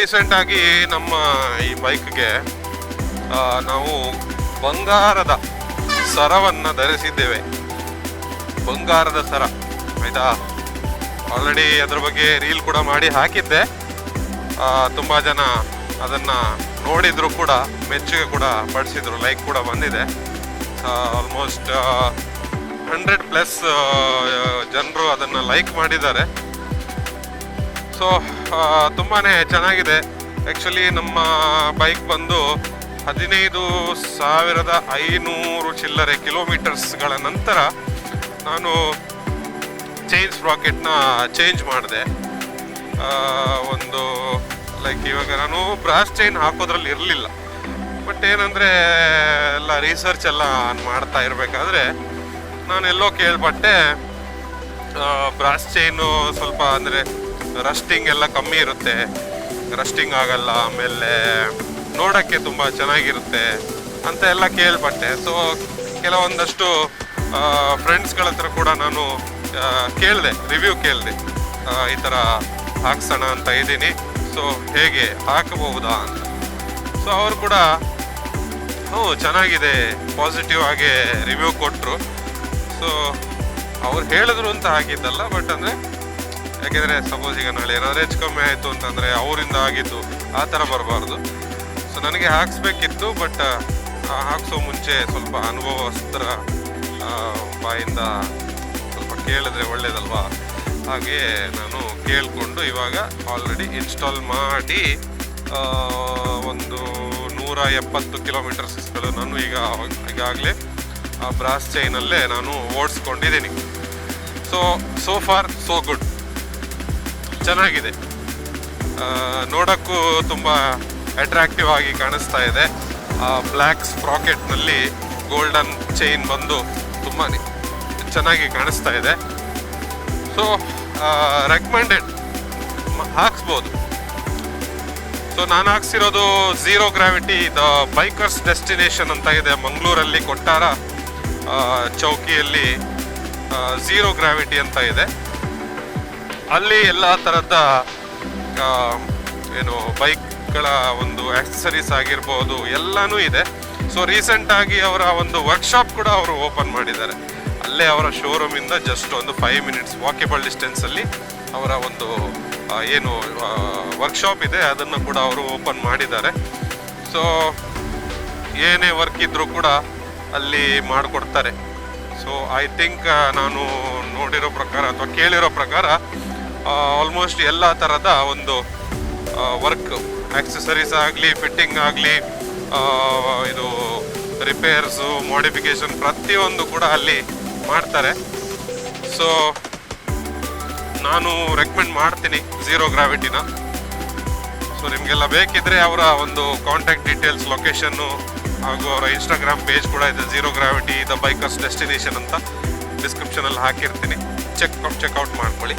ರೀಸೆಂಟಾಗಿ ನಮ್ಮ ಈ ಬೈಕ್ಗೆ ನಾವು ಬಂಗಾರದ ಸರವನ್ನು ಧರಿಸಿದ್ದೇವೆ. ಬಂಗಾರದ ಸರ ಆಯಿತಾ. ಆಲ್ರೆಡಿ ಅದ್ರ ಬಗ್ಗೆ ರೀಲ್ ಕೂಡ ಮಾಡಿ ಹಾಕಿದ್ದೆ. ತುಂಬ ಜನ ಅದನ್ನು ನೋಡಿದ್ರು ಕೂಡ ಮೆಚ್ಚುಗೆ ಕೂಡ ಪಡಿಸಿದ್ರು, ಲೈಕ್ ಕೂಡ ಬಂದಿದೆ. ಆಲ್ಮೋಸ್ಟ್ 100+ ಜನರು ಅದನ್ನು ಲೈಕ್ ಮಾಡಿದ್ದಾರೆ. ಸೊ ತುಂಬಾ ಚೆನ್ನಾಗಿದೆ. ಆ್ಯಕ್ಚುಲಿ ನಮ್ಮ ಬೈಕ್ ಬಂದು 15,500 ಚಿಲ್ಲರೆ ಕಿಲೋಮೀಟರ್ಸ್ಗಳ ನಂತರ ನಾನು ಚೈನ್ ಸ್ಪ್ರಾಕೆಟ್ನ ಚೇಂಜ್ ಮಾಡಿದೆ. ಒಂದು ಲೈಕ್ ಇವಾಗ ನಾನು ಬ್ರಾಸ್ ಚೈನ್ ಹಾಕೋದ್ರಲ್ಲಿ ಇರಲಿಲ್ಲ. ಬಟ್ ಏನಂದರೆ ಎಲ್ಲ ರಿಸರ್ಚ್ ಎಲ್ಲ ಮಾಡ್ತಾ ಇರಬೇಕಾದ್ರೆ ನಾನೆಲ್ಲೋ ಕೇಳ್ಪಟ್ಟೆ ಬ್ರಾಸ್ ಚೈನು ಸ್ವಲ್ಪ ಅಂದರೆ ರಸ್ಟಿಂಗ್ ಎಲ್ಲ ಕಮ್ಮಿ ಇರುತ್ತೆ, ರಸ್ಟಿಂಗ್ ಆಗಲ್ಲ, ಆಮೇಲೆ ನೋಡೋಕ್ಕೆ ತುಂಬ ಚೆನ್ನಾಗಿರುತ್ತೆ ಅಂತ ಎಲ್ಲ ಕೇಳ್ಪಟ್ಟೆ. ಸೊ ಕೆಲವೊಂದಷ್ಟು ಫ್ರೆಂಡ್ಸ್ಗಳ ಹತ್ರ ಕೂಡ ನಾನು ಕೇಳಿದೆ, ರಿವ್ಯೂ ಕೇಳಿದೆ, ಈ ಥರ ಹಾಕ್ಸೋಣ ಅಂತ ಇದ್ದೀನಿ, ಸೊ ಹೇಗೆ ಹಾಕಬಹುದಾ ಅಂತ. ಸೊ ಅವರು ಕೂಡ ಚೆನ್ನಾಗಿದೆ ಪಾಸಿಟಿವ್ ಆಗಿ ರಿವ್ಯೂ ಕೊಟ್ಟರು. ಸೊ ಅವ್ರು ಹೇಳಿದ್ರು ಅಂತ ಹಾಕಿದ್ದಲ್ಲ, ಬಟ್ ಅಂದರೆ ಯಾಕೆಂದರೆ ಸಪೋಸ್ ಈಗ ನಾಳೆ ಏನಾದರೂ ಹೆಚ್ಚು ಕಮ್ಮಿ ಆಯಿತು ಅಂತಂದರೆ ಅವರಿಂದ ಆಗಿದ್ದು ಆ ಥರ ಬರಬಾರ್ದು. ಸೊ ನನಗೆ ಹಾಕ್ಸ್ಬೇಕಿತ್ತು, ಬಟ್ ಹಾಕ್ಸೋ ಮುಂಚೆ ಸ್ವಲ್ಪ ಅನುಭವಸ್ಥರ ಬಾಯಿಂದ ಸ್ವಲ್ಪ ಕೇಳಿದ್ರೆ ಒಳ್ಳೇದಲ್ವಾ. ಹಾಗೆ ನಾನು ಕೇಳಿಕೊಂಡು ಇವಾಗ ಆಲ್ರೆಡಿ ಇನ್ಸ್ಟಾಲ್ ಮಾಡಿ ಒಂದು 170 ಕಿಲೋಮೀಟರ್ಸ್ಗಳು ನಾನು ಈಗಾಗಲೇ ಆ ಬ್ರಾಸ್ ಚೈನಲ್ಲೇ ನಾನು ಓಡಿಸ್ಕೊಂಡಿದ್ದೀನಿ. ಸೋ ಫಾರ್ ಸೋ ಗುಡ್, ಚೆನ್ನಾಗಿದೆ. ನೋಡೋಕ್ಕೂ ತುಂಬ ಅಟ್ರಾಕ್ಟಿವ್ ಆಗಿ ಕಾಣಿಸ್ತಾ ಇದೆ. ಬ್ಲ್ಯಾಕ್ ಸ್ಪ್ರಾಕೆಟ್ನಲ್ಲಿ ಗೋಲ್ಡನ್ ಚೈನ್ ಬಂದು ತುಂಬಾ ಚೆನ್ನಾಗಿ ಕಾಣಿಸ್ತಾ ಇದೆ. ಸೊ ರೆಕಮೆಂಡೆಡ್, ಹಾಕ್ಸ್ಬೋದು. ಸೊ ನಾನು ಹಾಕ್ಸಿರೋದು zero gravity the bikers destination ಅಂತ ಇದೆ ಮಂಗಳೂರಲ್ಲಿ, ಕೊಟ್ಟಾರ ಚೌಕಿಯಲ್ಲಿ ಝೀರೋ ಗ್ರಾವಿಟಿ ಅಂತ ಇದೆ. ಅಲ್ಲಿ ಎಲ್ಲ ಥರದ ಏನು ಬೈಕ್ಗಳ ಒಂದು ಆಕ್ಸೆಸರೀಸ್ ಆಗಿರ್ಬೋದು ಎಲ್ಲನೂ ಇದೆ. ಸೊ ರೀಸೆಂಟಾಗಿ ಅವರ ಒಂದು ವರ್ಕ್ಶಾಪ್ ಕೂಡ ಅವರು ಓಪನ್ ಮಾಡಿದ್ದಾರೆ. ಅಲ್ಲೇ ಅವರ ಶೋರೂಮಿಂದ ಜಸ್ಟ್ ಒಂದು 5 ಮಿನಿಟ್ಸ್ ವಾಕೇಬಲ್ ಡಿಸ್ಟೆನ್ಸಲ್ಲಿ ಅವರ ಒಂದು ಏನು ವರ್ಕ್ಶಾಪ್ ಇದೆ ಅದನ್ನು ಕೂಡ ಅವರು ಓಪನ್ ಮಾಡಿದ್ದಾರೆ. ಸೊ ಏನೇ ವರ್ಕ್ ಇದ್ದರೂ ಕೂಡ ಅಲ್ಲಿ ಮಾಡಿಕೊಡ್ತಾರೆ. ಸೊ ಐ ಥಿಂಕ್ ನಾನು ನೋಡಿರೋ ಪ್ರಕಾರ ಅಥವಾ ಕೇಳಿರೋ ಪ್ರಕಾರ ಆಲ್ಮೋಸ್ಟ್ ಎಲ್ಲ ಥರದ ಒಂದು ವರ್ಕ್, ಆಕ್ಸೆಸರೀಸ್ ಆಗಲಿ, ಫಿಟ್ಟಿಂಗ್ ಆಗಲಿ, ಇದು ರಿಪೇರ್ಸು, ಮಾಡಿಫಿಕೇಷನ್ ಪ್ರತಿಯೊಂದು ಕೂಡ ಅಲ್ಲಿ ಮಾಡ್ತಾರೆ. ಸೊ ನಾನು ರೆಕಮೆಂಡ್ ಮಾಡ್ತೀನಿ ಝೀರೋ ಗ್ರಾವಿಟಿನ. ಸೊ ನಿಮಗೆಲ್ಲ ಬೇಕಿದ್ರೆ ಅವರ ಒಂದು ಕಾಂಟ್ಯಾಕ್ಟ್ ಡೀಟೇಲ್ಸ್, ಲೊಕೇಶನ್ನು ಹಾಗೂ ಅವರ ಇನ್ಸ್ಟಾಗ್ರಾಮ್ ಪೇಜ್ ಕೂಡ ಇದೆ, zero gravity the bikers destination ಅಂತ ಡಿಸ್ಕ್ರಿಪ್ಷನಲ್ಲಿ ಹಾಕಿರ್ತೀನಿ. ಚೆಕ್ಔಟ್ ಮಾಡ್ಕೊಳ್ಳಿ.